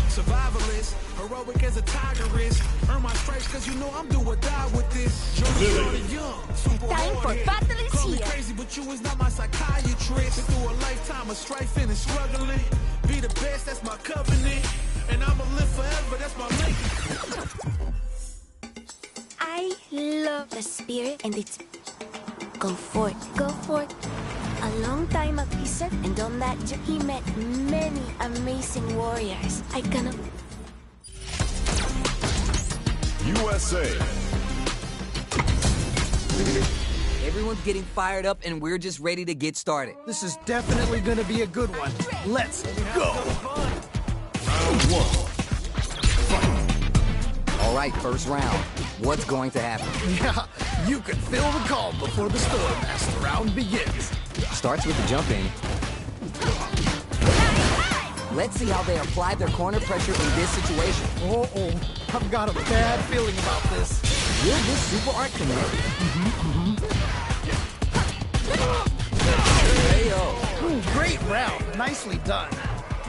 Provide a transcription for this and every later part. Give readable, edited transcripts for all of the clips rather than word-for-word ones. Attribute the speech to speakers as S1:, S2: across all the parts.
S1: Survivalist, heroic as a tiger is. Earn my stripes cause you know I'm do or die with this.
S2: Time for battle is
S1: Call me
S2: here.
S1: crazy, but you is not my psychiatrist. Been through a lifetime of strife and struggling. Be the best, that's my covenant. And I'ma live forever, that's my link.
S2: I love the spirit and it's... Go forth, go forth. A long time ago, he said, and on that journey, he met many amazing warriors. I gonna...
S3: USA.
S4: Everyone's getting fired up and we're just ready to get started.
S5: This is definitely gonna be a good one. Let's go!
S3: Round one.
S4: All right, first round. What's going to happen?
S5: Yeah, you can feel the calm before the storm as the round begins.
S4: Starts with the jumping. Let's see how they apply their corner pressure in this situation.
S5: Uh-oh, I've got a bad feeling about this.
S4: Will this super art connect? Hey-o.
S5: Great round, nicely done.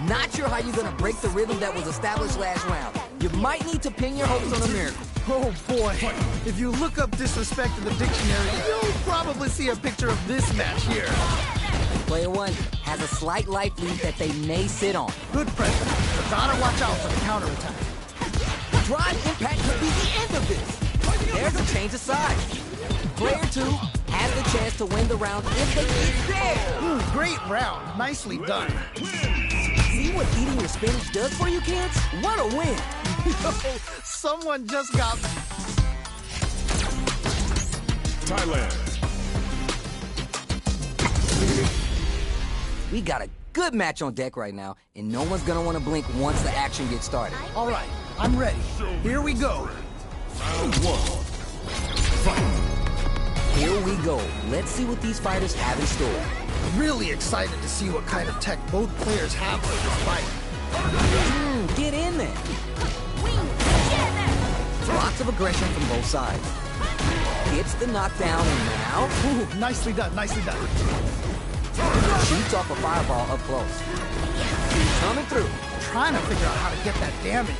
S4: Not sure how you're gonna break the rhythm that was established last round. You might need to pin your hopes on a miracle.
S5: Oh boy, if you look up disrespect in the dictionary, you'll probably see a picture of this match here.
S4: Player one has a slight life lead that they may sit on.
S5: Good pressure, but gotta watch out for the counterattack.
S4: Drive impact could be the end of this. There's a change of sides. Player two has the chance to win the round if they get there.
S5: Great round, nicely done.
S4: See what eating your spinach does for you kids? What a win.
S5: Someone just got...
S3: Thailand.
S4: We got a good match on deck right now, and no one's gonna want to blink once the action gets started.
S5: All right, I'm ready. Here we go.
S3: Round one. Fight.
S4: Here we go. Let's see what these fighters have in store.
S5: Really excited to see what kind of tech both players have for this fight.
S4: Get in there. Lots of aggression from both sides. Gets the knockdown, and now...
S5: Ooh, nicely done, nicely done.
S4: Shoots off a fireball up close. Coming through.
S5: Trying to figure out how to get that damage.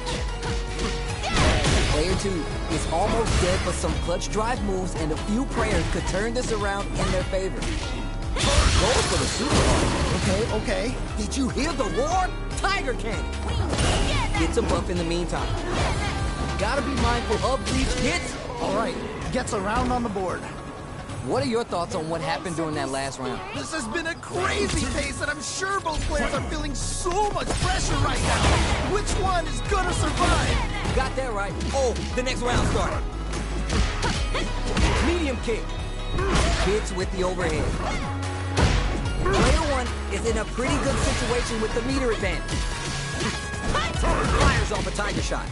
S4: Player two is almost dead, but some clutch drive moves and a few prayers could turn this around in their favor. Goes for the super hard.
S5: Okay.
S4: Did you hear the roar? Tiger Cannon. Gets a buff in the meantime. Gotta be mindful of breach hits.
S5: All right, gets a round on the board.
S4: What are your thoughts on what happened during that last round?
S5: This has been a crazy pace, and I'm sure both players are feeling so much pressure right now. Which one is gonna survive?
S4: Got that right. Oh, the next round started. Medium kick. Hits with the overhead. Player one is in a pretty good situation with the meter advantage. Fires off a tiger shot.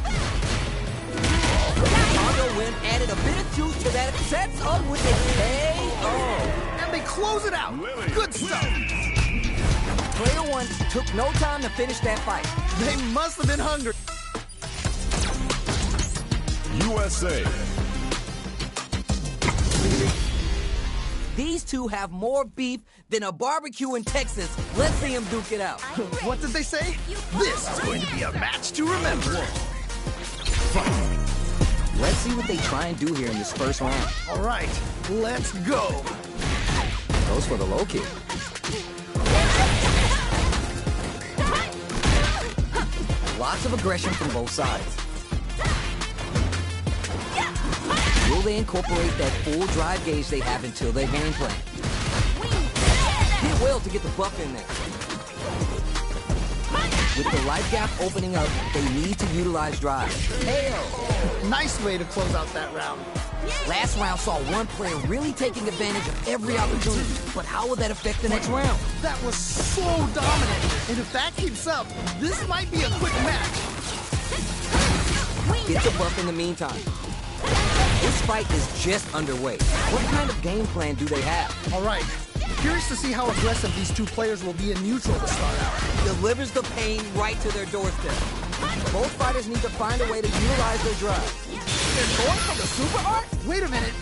S4: Chicago win added a bit of juice to that. Sets up with a KO.
S5: And they close it out. Good stuff.
S4: Player one took no time to finish that fight.
S5: They must have been hungry.
S3: USA.
S4: These two have more beef than a barbecue in Texas. Let's see them duke it out.
S5: What did they say? This is going to be a match to remember.
S4: Let's see what they try and do here in this first round.
S5: All right, let's go.
S4: Goes for the low kick. Lots of aggression from both sides. Will they incorporate that full drive gauge they have until their game plan? Did well to get the buff in there. With the life gap opening up, they need to utilize drive. Hell!
S5: Nice way to close out that round.
S4: Last round saw one player really taking advantage of every opportunity, but how will that affect the next round?
S5: That was so dominant, and if that keeps up, this might be a quick match.
S4: Gets a buff in the meantime. This fight is just underway. What kind of game plan do they have?
S5: All right, curious to see how aggressive these two players will be in neutral to start out.
S4: Delivers the pain right to their doorstep. Both fighters need to find a way to utilize their drive. They're going for the super art?
S5: Wait a minute.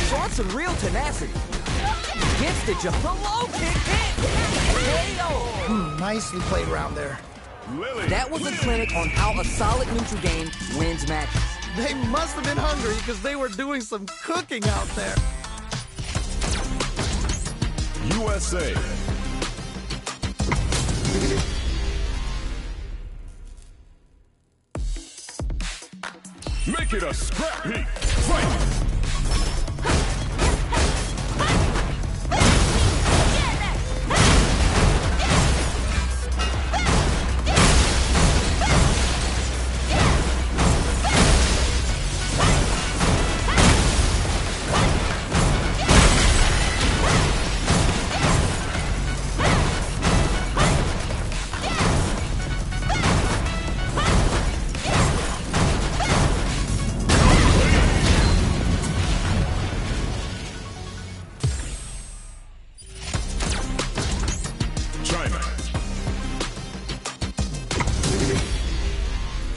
S4: Showing some real tenacity. Gets the jump. The low kick hit. KO.
S5: nicely played around there.
S3: Lily.
S4: That was a clinic on how a solid neutral game wins matches.
S5: They must have been hungry because they were doing some cooking out there.
S3: USA. Make it a scrap heap. Fight!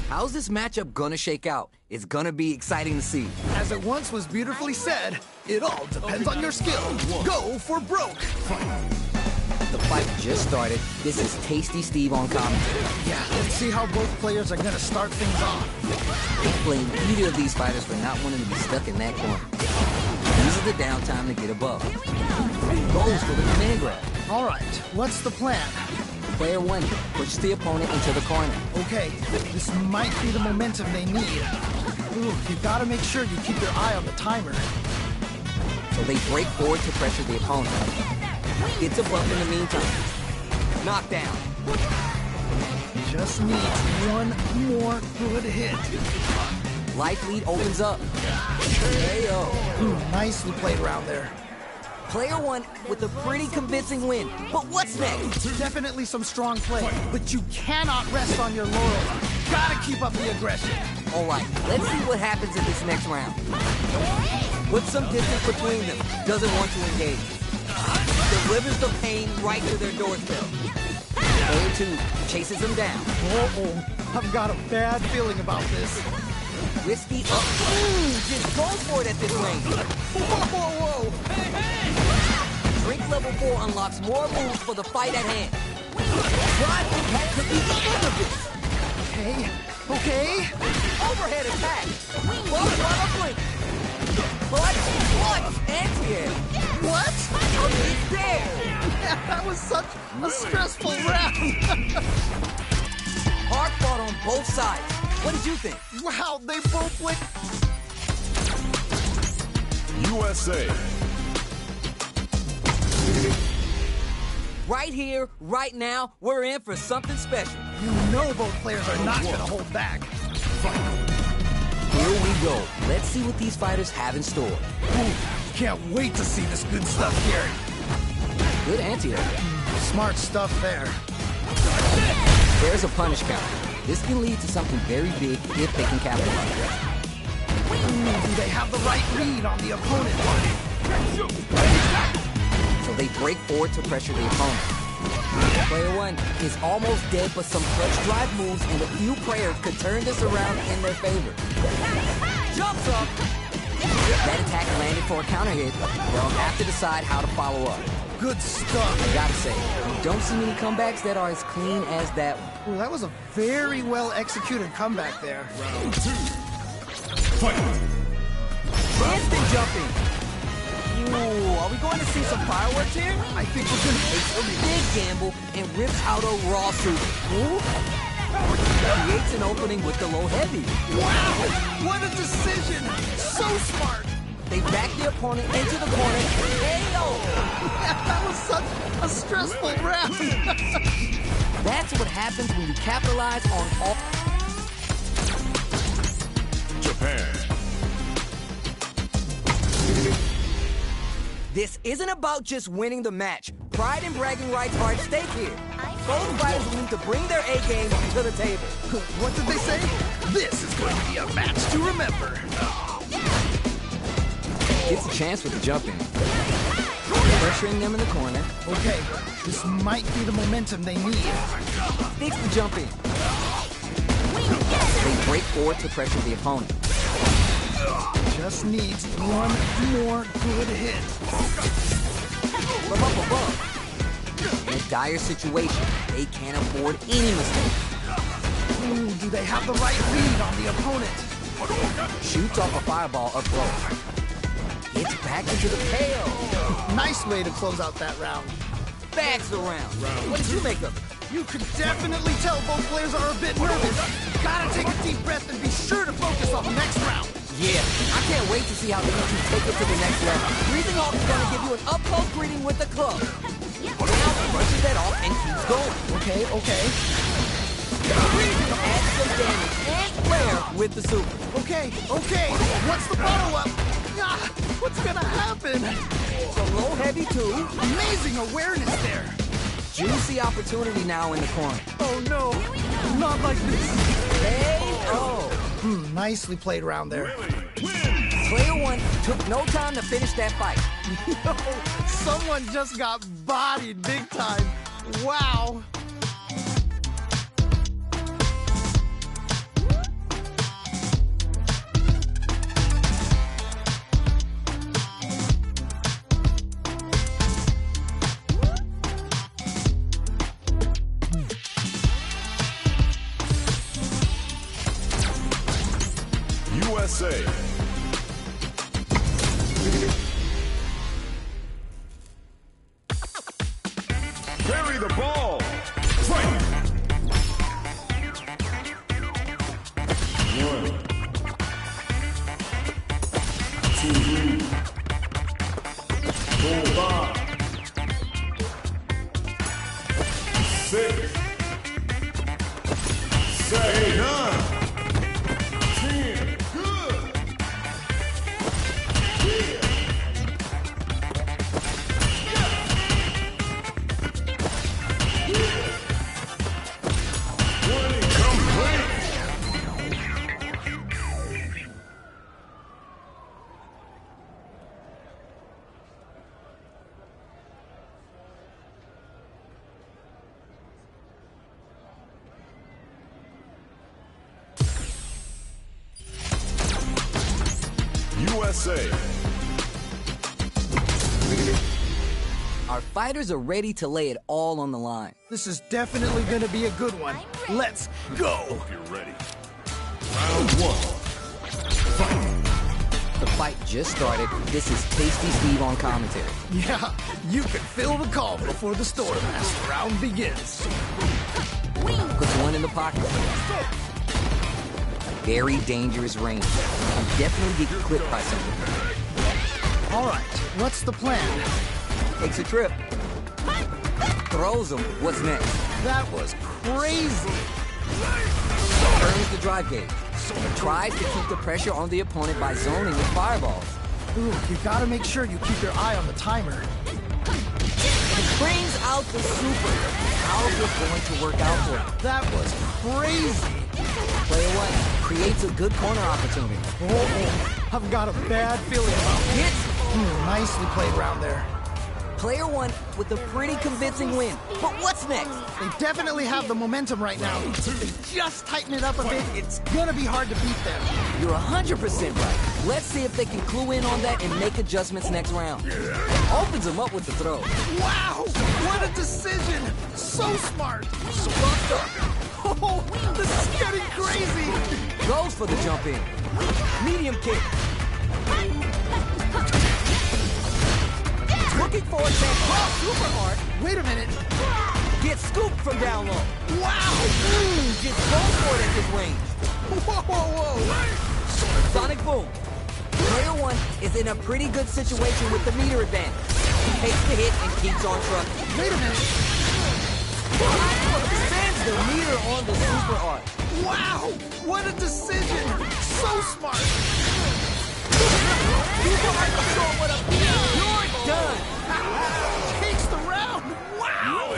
S4: How's this matchup gonna shake out? It's gonna be exciting to see.
S5: As it once was beautifully said, it all depends on your skill. Go for broke.
S4: The fight just started. This is Tasty Steve on commentary.
S5: Yeah, let's see how both players are gonna start things off.
S4: They blame either of these fighters for not wanting to be stuck in that corner. This is the downtime to get above. Goes for the command grab.
S5: All right, what's the plan?
S4: Player one pushes the opponent into the corner.
S5: Okay, this might be the momentum they need. Ooh, you gotta make sure you keep your eye on the timer.
S4: So they break forward to pressure the opponent. Gets a bump in the meantime. Knockdown.
S5: Just needs one more good hit.
S4: Life lead opens up. KO.
S5: Ooh, nicely played around there.
S4: Player one with a pretty convincing win. But what's next?
S5: Definitely some strong play, but you cannot rest on your laurels. Gotta keep up the aggression.
S4: All right, let's see what happens in this next round. With some distance between them, doesn't want to engage. Delivers the pain right to their doorstep. Player two chases him down.
S5: Uh-oh, I've got a bad feeling about this.
S4: Risky up. Just goes for it at this range.
S5: Whoa.
S4: Drink level 4 unlocks more moves for the fight at hand. Drive impact could be the end of this.
S5: Okay.
S4: Overhead attack. Both on a blink. Clutch, anti-air.
S5: What?
S4: It's there.
S5: That was such a stressful round.
S4: Hard fought on both sides. What did you think?
S5: Wow, they both went...
S3: USA.
S4: Right here, right now, we're in for something special.
S5: You know both players are not gonna hold back.
S4: Here we go. Let's see what these fighters have in store.
S5: Ooh, can't wait to see this good stuff here.
S4: Good anti-air.
S5: Smart stuff there.
S4: There's a punish counter. This can lead to something very big if they can capitalize.
S5: Do they have the right read on the opponent?
S4: So they break forward to pressure the opponent. Player one is almost dead, but some clutch drive moves and a few prayers could turn this around in their favor. Jumps up! That attack landed for a counter hit. They'll have to decide how to follow up.
S5: Good stuff.
S4: I gotta say, you don't see many comebacks that are as clean as that one.
S5: Ooh, that was a very well executed comeback there.
S3: Round two. Fight!
S4: Instant jumping! Ooh, are we going to see some fireworks here?
S5: I think we're gonna...
S4: Takes a big gamble and rips out a raw super. Creates an opening with the low heavy.
S5: Wow! What a decision! So smart!
S4: They back the opponent into the corner. KO!
S5: That was such a stressful round.
S4: That's what happens when you capitalize on all...
S3: Japan.
S4: This isn't about just winning the match. Pride and bragging rights are at stake here. Both fighters need to bring their A-game to the table.
S5: What did they say? This is going to be a match to remember.
S4: Gets a chance with the jump in. Pressuring them in the corner.
S5: Okay, this might be the momentum they need.
S4: Sticks the jump in. They break forward to pressure the opponent.
S5: Just needs one more good hit.
S4: From up above. in a dire situation. They can't afford any mistake.
S5: Ooh, do they have the right lead on the opponent?
S4: Shoots off a fireball up close. It's back into the pail.
S5: Nice way to close out that round.
S4: Bags around. What did you make of it?
S5: You can definitely tell both players are a bit nervous. Gotta take a deep breath and be sure to focus on the next round.
S4: Yeah, I can't wait to see how these two take it to the next level. Breathing Hawk is gonna give you an up-close greeting with the club. Now brushes that off and keeps going.
S5: Okay.
S4: Adds some damage and flair with the super.
S5: Okay. What's the follow-up? Ah, what's gonna happen?
S4: Some low heavy too.
S5: Amazing awareness there.
S4: Juicy opportunity now in the corner.
S5: Oh no, not like this.
S4: Hey-oh.
S5: Nicely played around there.
S4: Player one took no time to finish that fight.
S5: Yo, someone just got bodied big time. Wow.
S3: USA. Carry the ball. Fight. 1, 2, 4, 5, 6, 7, 9. USA.
S4: Our fighters are ready to lay it all on the line.
S5: This is definitely gonna be a good one. Let's go.
S3: Hope you're ready. Round 1. Fight.
S4: The fight just started. This is Tasty Steve on commentary.
S5: Yeah, you can feel the calm before the storm as the round begins.
S4: Puts one in the pocket. Very dangerous range. You definitely get clipped by something.
S5: All right, what's the plan?
S4: Takes a trip. Throws him. What's next?
S5: That was crazy.
S4: Turns the drive gauge. Tries to keep the pressure on the opponent by zoning with fireballs.
S5: Ooh, you gotta make sure you keep your eye on the timer.
S4: And brings out the super. How's this going to work out for him?
S5: That was crazy.
S4: Player one creates a good corner opportunity.
S5: Oh, I've got a bad feeling about it.
S4: Hits.
S5: Nicely played around there.
S4: Player one with a pretty convincing win. But what's next?
S5: They definitely have the momentum right now. If they just tighten it up a bit, it's gonna be hard to beat them.
S4: You're 100% right. Let's see if they can clue in on that and make adjustments next round. Opens them up with the throw.
S5: Wow, what a decision. So smart.
S4: Bucked up.
S5: Oh, this is getting crazy.
S4: Goes for the jump in. Medium kick. Looking for a chance. Super hard.
S5: Wait a minute.
S4: Gets scooped from down low.
S5: Wow.
S4: Gets goes for it at this range.
S5: Whoa.
S4: Sonic boom. Player one is in a pretty good situation with the meter advantage. He takes the hit and keeps on trucking.
S5: Wait a minute.
S4: Sends the meter on the super art.
S5: Wow, what a decision. So smart.
S4: Super art control with a You're done.
S5: Takes the round. Wow.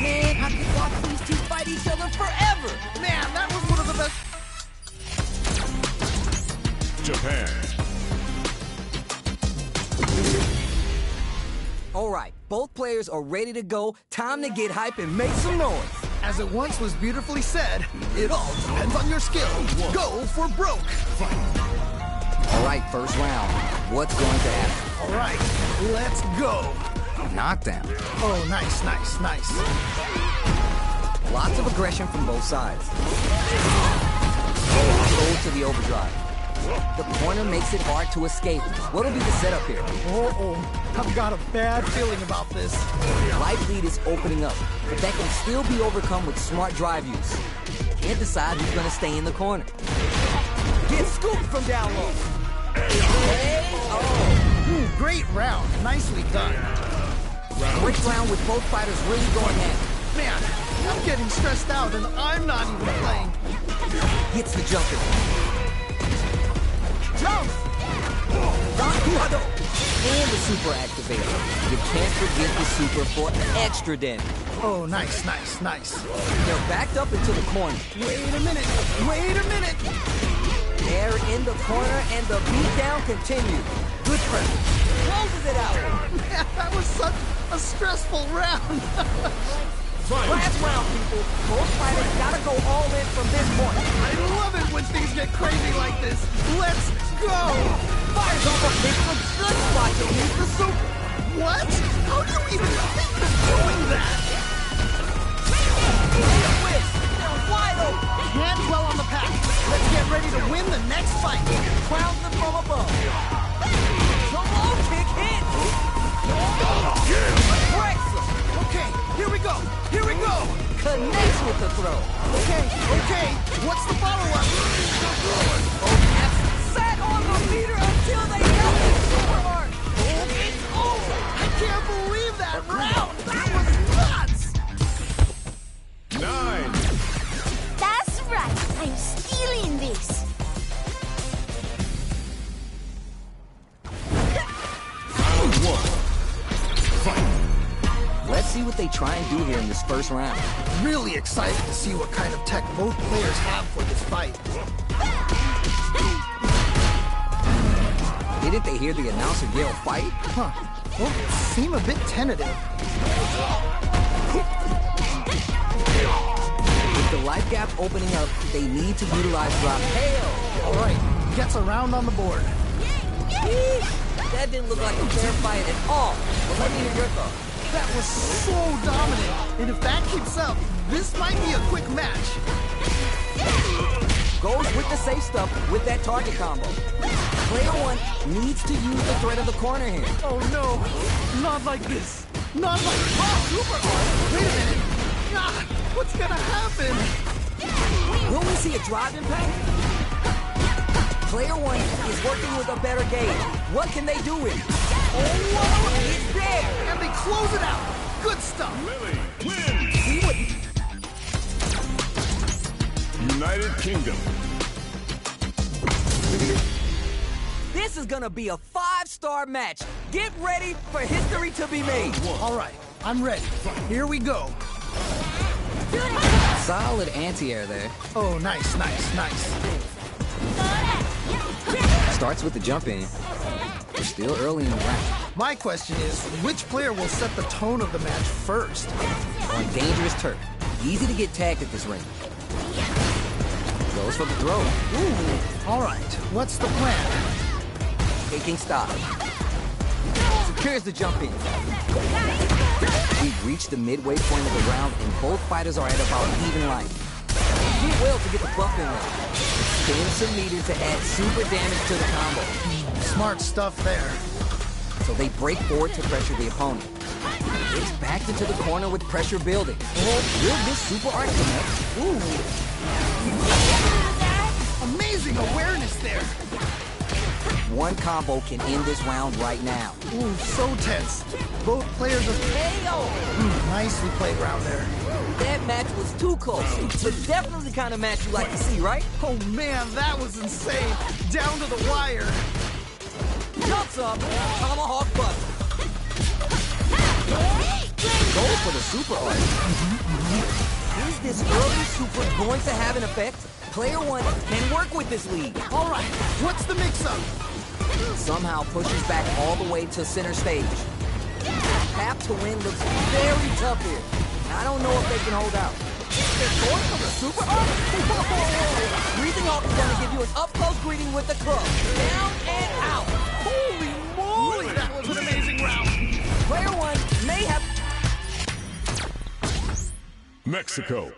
S4: Man, I could watch these two fight each other forever.
S5: Man, that was one of the best.
S3: Japan.
S4: All right, both players are ready to go. Time to get hype and make some noise.
S5: As it once was beautifully said, it all depends on your skill. Go for broke.
S4: All right, first round. What's going to happen?
S5: All right, let's go.
S4: knockdown.
S5: Oh, nice, nice, nice.
S4: Lots of aggression from both sides. Goes to the overdrive. The corner makes it hard to escape. What'll be the setup here?
S5: Uh-oh. I've got a bad feeling about this.
S4: Life lead is opening up, but that can still be overcome with smart drive use. Can't decide who's gonna stay in the corner. Get scooped from down low.
S5: Great round. Nicely done.
S4: Great round with both fighters really going at it.
S5: Man, I'm getting stressed out and I'm not even playing.
S4: Gets the jump in.
S5: Jump!
S4: And the super activator. You can't forget the super for extra damage.
S5: Oh, nice, nice, nice.
S4: They're backed up into the corner.
S5: Wait a minute. Wait a minute.
S4: They're in the corner and the beatdown continues. Good pressure. Closes it out.
S5: Man, that was such a stressful round.
S4: Last round, people. Both fighters gotta go all in from this point.
S5: I love it when things get crazy like this. Let's go!
S4: Fires off a big good spot to use the super.
S5: What? How do you even think of doing that?
S4: Twist. They're wide open.
S5: Hands well on the pack. Let's get ready to win the next fight.
S4: Crowns them from above. The low kick hits. Breaks them.
S5: Okay, here we go. Here we go.
S4: Connects with the throw.
S5: Okay. What's the follow-up?
S4: Sat on the meter until they got the super arc. It's over.
S5: I can't believe that round. That was nuts.
S3: 9.
S2: That's right. I'm stealing this.
S3: Round 1. Fight.
S4: Let's see what they try and do here in this first round.
S5: Really excited to see what kind of tech both players have for this fight.
S4: Didn't they hear the announcer yell fight?
S5: Huh. Well, seem a bit tentative.
S4: With the life gap opening up, they need to utilize drop. Hail!
S5: All right, gets a round on the board.
S4: That didn't look like a fair fight at all. But let me hear your thoughts.
S5: That was so dominant. And if that keeps up, this might be a quick match.
S4: Goes with the safe stuff with that target combo. Player one needs to use the threat of the corner here.
S5: Oh no, not like this. Not like super hard. Wait a minute. Ah, what's gonna happen?
S4: Will we see a drive impact? Player one is working with a better gauge. What can they do with it? Oh, it's there!
S5: And they close it out. Good stuff.
S3: Lily wins.
S4: See what?
S3: United Kingdom.
S4: This is gonna be a 5-star match. Get ready for history to be made.
S5: All right, I'm ready. Here we go.
S4: Solid anti-air there.
S5: Oh, nice, nice, nice.
S4: Starts with the jump in. We're still early in the round.
S5: My question is, which player will set the tone of the match first?
S4: On dangerous turf. Easy to get tagged at this ring. Goes for the throw.
S5: Ooh, all right. What's the plan?
S4: Taking stock. Secures the jump in. We've reached the midway point of the round, and both fighters are at about even life. Did well to get the buff in there. Spend some meter to add super damage to the combo.
S5: Smart stuff there.
S4: So they break forward to pressure the opponent. It's backed into the corner with pressure building. Will this super arc connect? Ooh.
S5: Amazing awareness there.
S4: One combo can end this round right now.
S5: Ooh, so tense. Both players are...
S4: KO!
S5: Nicely played round there.
S4: That match was too close, but definitely the kind of match you like to see, right?
S5: Oh man, that was insane. Down to the wire.
S4: Jumps up, tomahawk buster. Goes for the super arc. Is this early super going to have an effect? Player one can work with this lead.
S5: All right, what's the mix-up?
S4: Somehow pushes back all the way to center stage. Path to win looks very tough here. I don't know if they can hold out. They're going for the super arc? Breathing Hawk is going to give you an up-close greeting with the club. Down and out.
S5: Holy moly, that was an amazing round.
S4: Player one
S3: Mexico.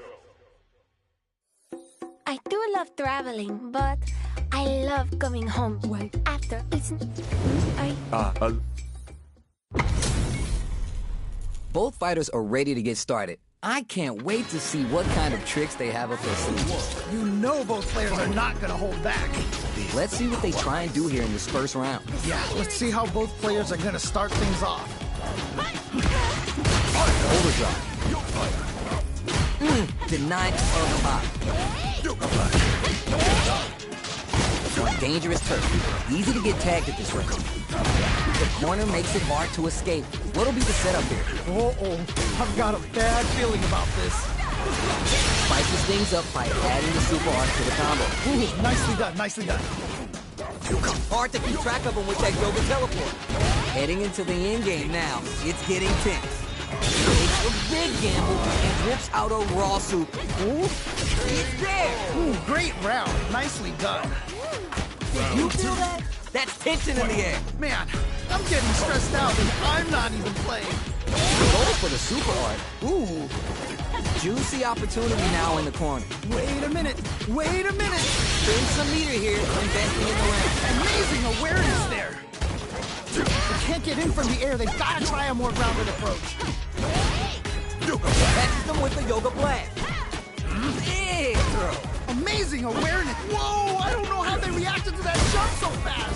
S2: I do love traveling, but I love coming home right after.
S4: Both fighters are ready to get started. I can't wait to see what kind of tricks they have up their sleeves.
S5: You know both players are not gonna hold back.
S4: Let's see what they try and do here in this first round.
S5: Yeah, let's see how both players are gonna start things off.
S4: Overdrive. Denied up top. On dangerous turf. Easy to get tagged at this rate. The corner makes it hard to escape. What'll be the setup here?
S5: Uh-oh, I've got a bad feeling about this.
S4: Spices things up by adding the super art to the combo.
S5: Ooh, nicely done, nicely done.
S4: Hard to keep track of him with that yoga teleport. Heading into the end game now. It's getting tense. Takes a big gamble and rips out a raw soup. Ooh, it's there!
S5: Ooh, great round. Nicely done.
S4: You feel that? That's tension in the air.
S5: Man, I'm getting stressed out and I'm not even playing.
S4: Go for the super art. Ooh. Juicy opportunity now in the corner.
S5: Wait a minute. Wait a minute.
S4: Spend some meter here, investing in the round.
S5: Amazing awareness there. They can't get in from the air. They've got to try a more grounded approach.
S4: Catches them with the yoga blast. Big throw.
S5: Amazing awareness. Whoa, I don't know how they reacted to that jump so fast.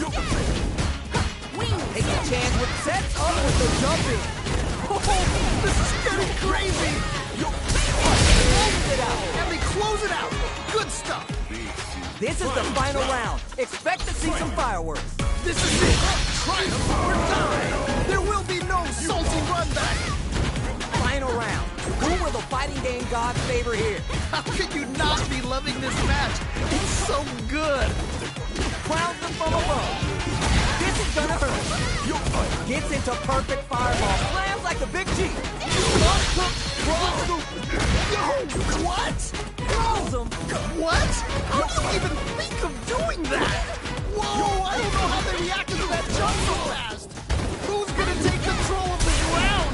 S4: Takes a chance with sets up with the jump in.
S5: Oh, this is getting crazy.
S4: Closes it out.
S5: And they close it out. Good stuff.
S4: This is the final round. Expect to see some fireworks.
S5: This is it. Triumph or die. There will be no salty run back.
S4: Final round. Who will the fighting game gods favor here?
S5: How could you not be loving this match? It's so good.
S4: Crowns them from above. This is gonna hurt. Gets into perfect fireball. Slams like a big G.
S5: Yo, what?
S4: Throws him.
S5: What? How do you even think of doing that? Whoa, I don't know how they reacted to that jump so fast. Who's gonna take control of this round?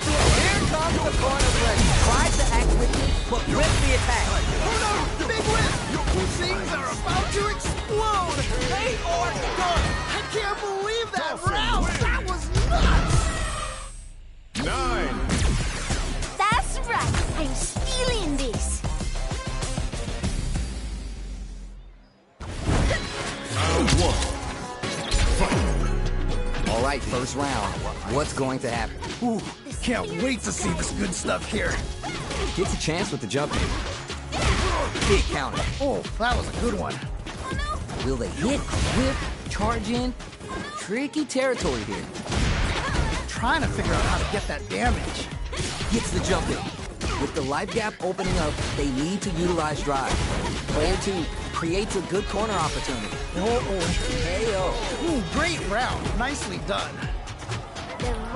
S4: Here comes the corner ready. Tries to act with you, but whips the attack.
S5: Oh no, big lift. Things are about to explode.
S4: They are done.
S5: I can't believe that round. That was nuts.
S3: 9.
S2: That's right. I'm stealing this.
S3: Round 1. Fight.
S4: All right, first round. What's going to happen?
S5: Ooh, can't wait to see this good stuff here.
S4: Gets a chance with the jump in. Big counter.
S5: Oh, that was a good one.
S4: Will they hit, whip, charge in? Tricky territory here.
S5: Trying to figure out how to get that damage.
S4: Gets the jump in. With the life gap opening up, they need to utilize drive. Player 2 creates a good corner opportunity. Hey-oh.
S5: Ooh, great round. Nicely done.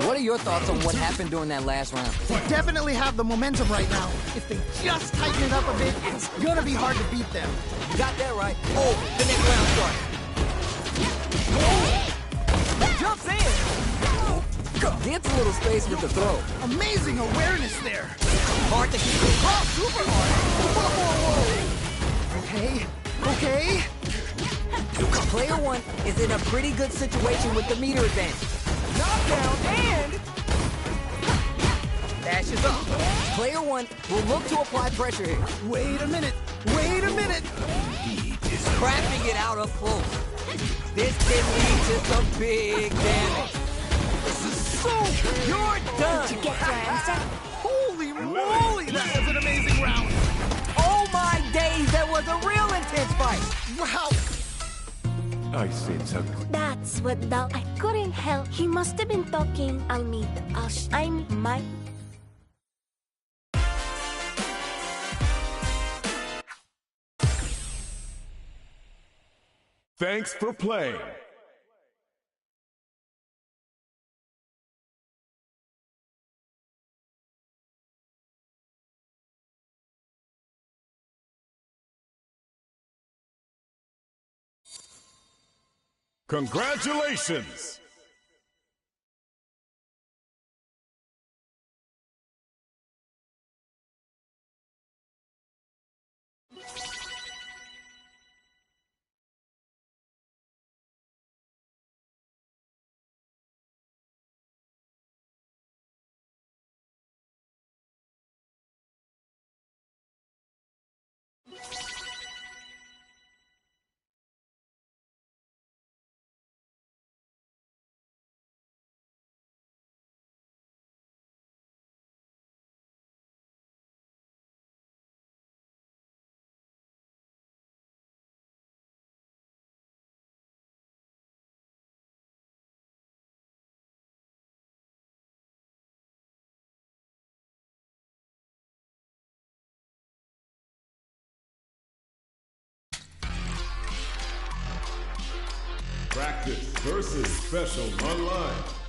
S4: What are your thoughts on what happened during that last round?
S5: They definitely have the momentum right now. If they just tighten it up a bit, it's gonna be hard to beat them.
S4: You got that right. Oh, the next round starts. Jumps in. Gets a little space with the throw.
S5: Amazing awareness there.
S4: Hard to keep it. Oh, super hard.
S5: Okay, okay.
S4: Player 1 is in a pretty good situation with the meter advantage. Knockdown and dashes up. Player 1 will look to apply pressure here.
S5: Wait a minute. Wait a minute.
S4: Crafting it out up close. This can lead to some big damage.
S5: So
S4: You're done.
S2: Did you get your answer?
S5: holy moly, that was an amazing round.
S4: Oh my days, that was a real intense fight.
S5: Wow.
S3: I see it's ugly.
S2: That's what I couldn't help. He must have been talking. I'm my.
S3: Thanks for playing. Congratulations! versus Special Online.